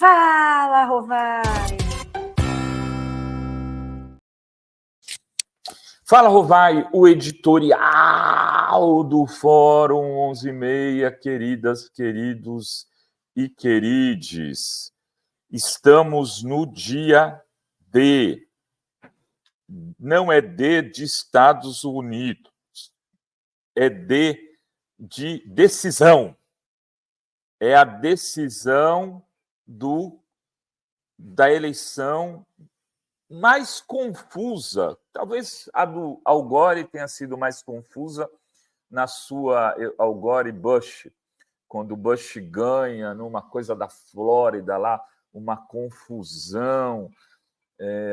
Fala, Rovai! Fala, Rovai, o editorial do Fórum 11:30, queridas, queridos e querides. Estamos no dia D. Não é D de Estados Unidos, é D de decisão. É a decisão da eleição mais confusa. Talvez a do Al Gore tenha sido mais confusa na sua Al Gore e Bush, quando Bush ganha numa coisa da Flórida lá, uma confusão,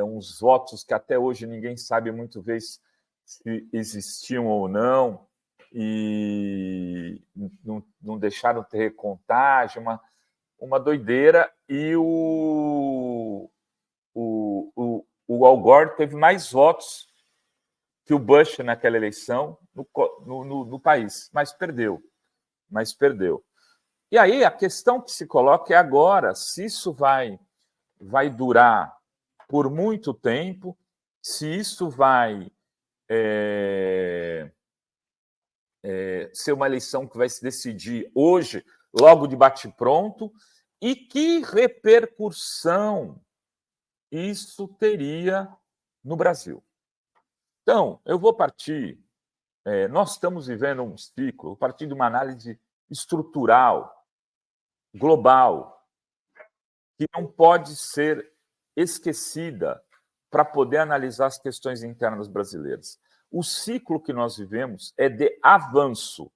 uns votos que até hoje ninguém sabe muito bem se existiam ou não, e não deixaram ter recontagem, uma doideira, e o Al Gore teve mais votos que o Bush naquela eleição no país, mas perdeu. E aí a questão que se coloca é agora, se isso vai durar por muito tempo, se isso vai ser uma eleição que vai se decidir hoje, logo de bate-pronto, e que repercussão isso teria no Brasil. Então, eu vou partir. Nós estamos vivendo um ciclo, a partir de uma análise estrutural, global, que não pode ser esquecida para poder analisar as questões internas brasileiras. O ciclo que nós vivemos é de avanço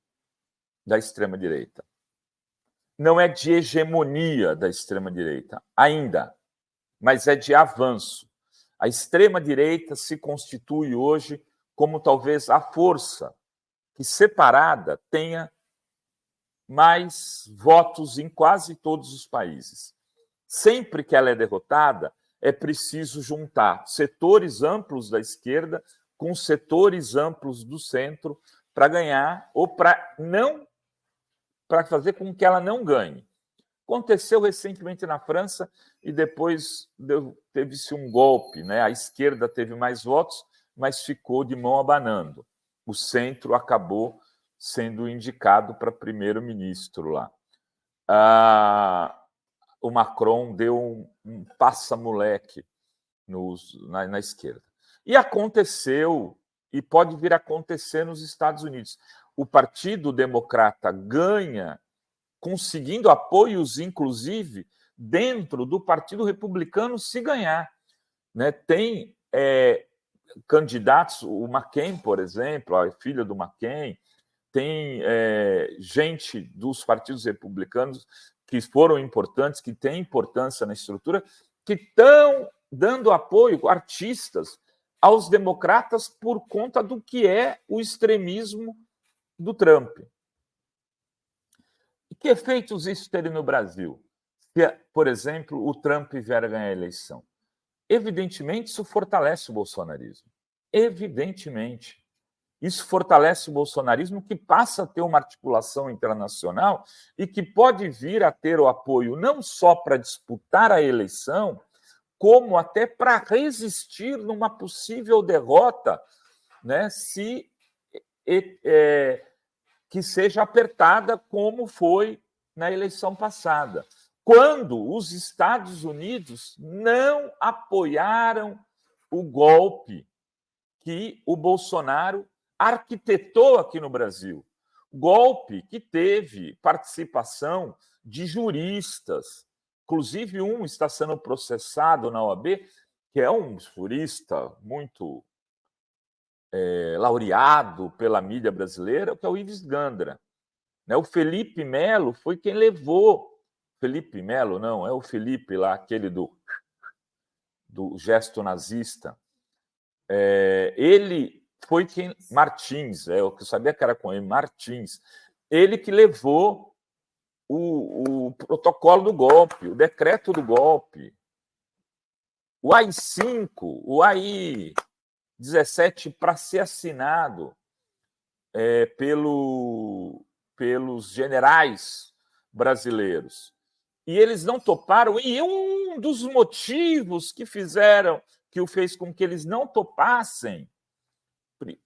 da extrema-direita. Não é de hegemonia da extrema-direita, ainda, mas é de avanço. A extrema-direita se constitui hoje como talvez a força que, separada, tenha mais votos em quase todos os países. Sempre que ela é derrotada, é preciso juntar setores amplos da esquerda com setores amplos do centro para ganhar ou para fazer com que ela não ganhe. Aconteceu recentemente na França e depois teve-se um golpe, né? A esquerda teve mais votos, mas ficou de mão abanando. O centro acabou sendo indicado para primeiro-ministro lá. O Macron deu um passa-moleque na esquerda. E aconteceu, e pode vir a acontecer nos Estados Unidos. O Partido Democrata ganha, conseguindo apoios, inclusive, dentro do Partido Republicano, se ganhar. Né? Tem candidatos, o McCain, por exemplo, a filha do McCain, tem gente dos partidos republicanos que foram importantes, que têm importância na estrutura, que estão dando apoio, artistas, aos democratas por conta do que é o extremismo do Trump. E que efeitos isso teria no Brasil? Se, por exemplo, o Trump vier a ganhar a eleição? Evidentemente, isso fortalece o bolsonarismo. Evidentemente. Isso fortalece o bolsonarismo, que passa a ter uma articulação internacional e que pode vir a ter o apoio não só para disputar a eleição, como até para resistir numa possível derrota, né, que seja apertada, como foi na eleição passada, quando os Estados Unidos não apoiaram o golpe que o Bolsonaro arquitetou aqui no Brasil. Golpe que teve participação de juristas, inclusive um está sendo processado na OAB, que é um jurista muito laureado pela mídia brasileira, que é o Ives Gandra. O Felipe Melo foi quem levou. Felipe Melo, não, é o Felipe lá, aquele do gesto nazista. Ele foi quem... Martins, eu sabia que era com ele, Martins. Ele que levou o protocolo do golpe, o decreto do golpe. O AI-5, o AI-17, para ser assinado pelos generais brasileiros. E eles não toparam, e um dos motivos que o fez com que eles não topassem,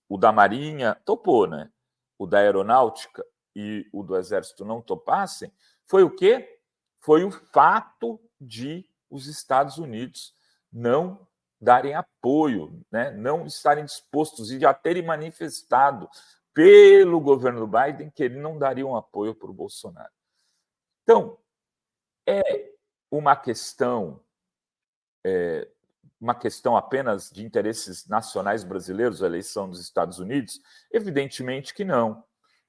o da Marinha topou, né? O da Aeronáutica e o do Exército não topassem, foi o quê? Foi o fato de os Estados Unidos não darem apoio, né? Não estarem dispostos e já terem manifestado pelo governo do Biden que ele não daria um apoio para o Bolsonaro. Então, é uma questão apenas de interesses nacionais brasileiros, a eleição dos Estados Unidos? Evidentemente que não.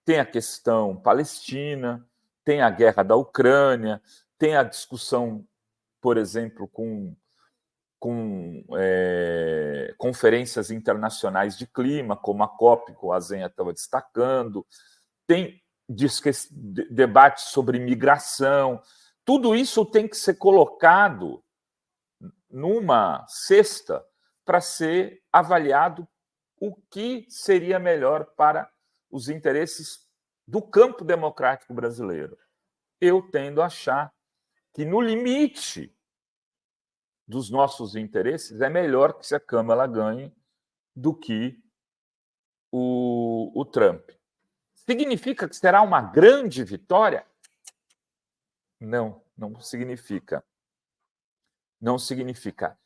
Tem a questão palestina, tem a guerra da Ucrânia, tem a discussão, por exemplo, com conferências internacionais de clima, como a COP, que o Azenha estava destacando, tem debates sobre migração. Tudo isso tem que ser colocado numa cesta para ser avaliado o que seria melhor para os interesses do campo democrático brasileiro. Eu tendo a achar que, no limite dos nossos interesses, é melhor que a Câmara ganhe do que o Trump. Significa que será uma grande vitória? Não, não significa. Não significa.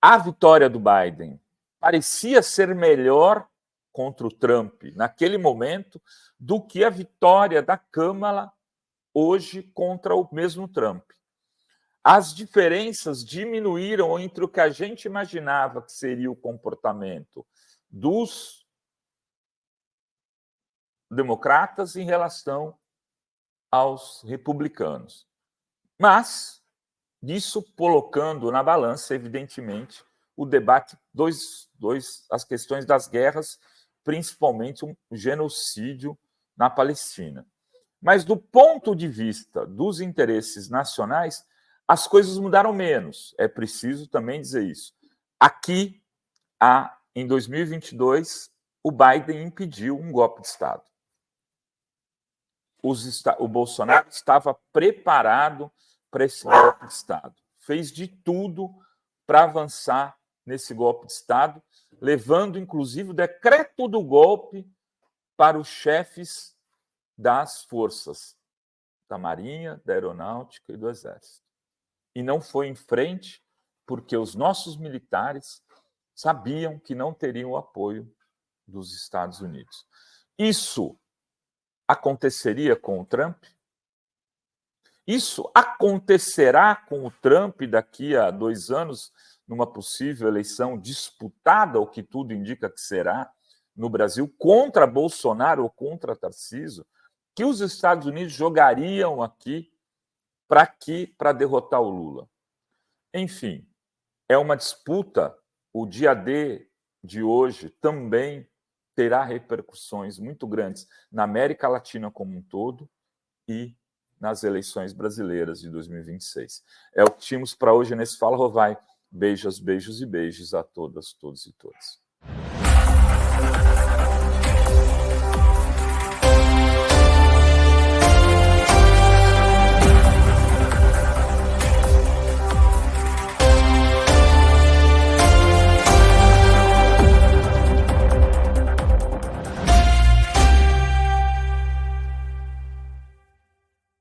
A vitória do Biden parecia ser melhor contra o Trump naquele momento do que a vitória da Câmara hoje contra o mesmo Trump. As diferenças diminuíram entre o que a gente imaginava que seria o comportamento dos democratas em relação aos republicanos. Mas, isso colocando na balança, evidentemente, o debate, as questões das guerras, principalmente o genocídio na Palestina. Mas, do ponto de vista dos interesses nacionais, as coisas mudaram menos. É preciso também dizer isso. Aqui, em 2022, o Biden impediu um golpe de Estado. O Bolsonaro estava preparado para esse golpe de Estado. Fez de tudo para avançar nesse golpe de Estado, levando, inclusive, o decreto do golpe para os chefes das forças, da Marinha, da Aeronáutica e do Exército. E não foi em frente, porque os nossos militares sabiam que não teriam o apoio dos Estados Unidos. Isso aconteceria com o Trump? Isso acontecerá com o Trump daqui a 2 anos, numa possível eleição disputada, o que tudo indica que será, no Brasil, contra Bolsonaro ou contra Tarcísio, que os Estados Unidos jogariam aqui para derrotar o Lula. Enfim, é uma disputa. O dia D de hoje também terá repercussões muito grandes na América Latina como um todo e nas eleições brasileiras de 2026. É o que tínhamos para hoje nesse Fala Rovai. Beijos, beijos e beijos a todas, todos e todas.